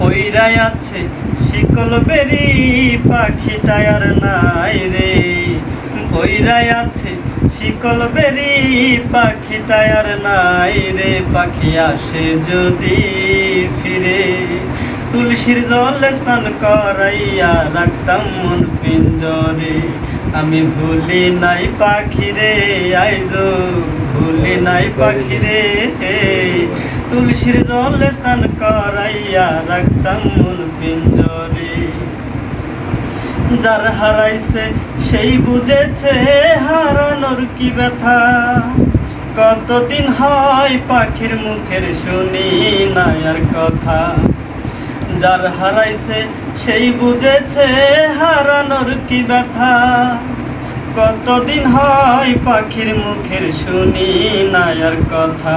পইরাই আছে শিকল বেরি পাখিটা আর নাই রে। পইরাই আছে শিকল বেরি পাখিটা আর নাই রে। পাখি আসে যদি ফিরে তুলসীর জলে স্নান করাইয়া রাখতাম মন পিঞ্জরে। আমি ভুলি নাই পাখিরে আইজো ভুলি নাই পাখিরে। তুলসীর জলে স্নান করাইয়া রাখতাম মন পিঞ্জরে। যার হারাইছে সেই বুঝেছে হারানোর কি ব্যথা। কতদিন হয় পাখির মুখের শুনি না আর কথা। যার হারাইছে সেই বুঝেছে হারানোর কি ব্যথা। কতদিন হয় পাখির মুখের শুনি না আর কথা।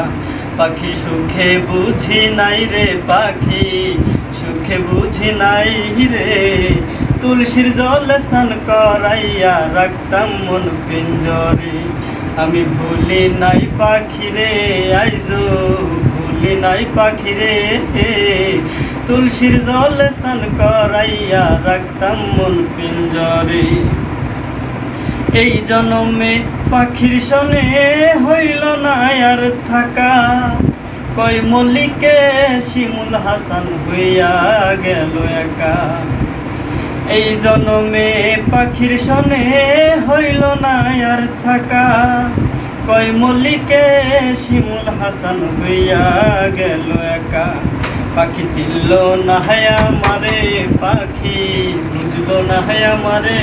পাখি সুখে বুঝি নাই রে পাখি সুখে বুঝি নাই রে। তুলসীর জলে স্নান করাইয়া রাখতাম মন পিঞ্জরে। আমি ভুলি নাই পাখিরে আইজো ভুলি নাই পাখিরে। তুলসীর জলে স্নান করাইয়া রাখতাম মন পিঞ্জরে। এই জনমে পাখির সনে হইল না আর থাকা। কই মল্লিকে শিমুল হাসান হইয়া গেল একা। এই জনমে পাখির সনে হইল না আর থাকা। কই মল্লিকে শিমুল হাসান হইয়া গেল একা। পাখি চিনল না হয় আমারে পাখি বুঝলো না হয় আমারে।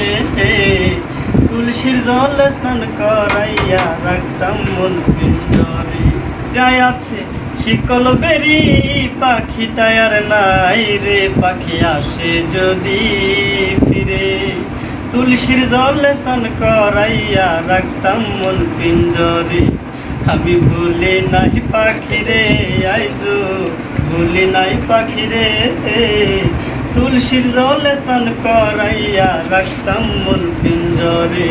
তুলসীর জলে স্নান করাইয়া রাখতাম মন পিঞ্জরে। পইরাই আছে শিকল বেরি পাখিটা আর নাই রে। পাখি আসে যদি ফিরে তুলসীর জলে স্নান করাইয়া রাখতাম মন পিঞ্জরে। আমি ভুলি নাই পাখিরে আইজো ভুলি নাই পাখিরে। তুলসীর জলে স্নান করাইয়া রাখতাম মন পিঞ্জরে।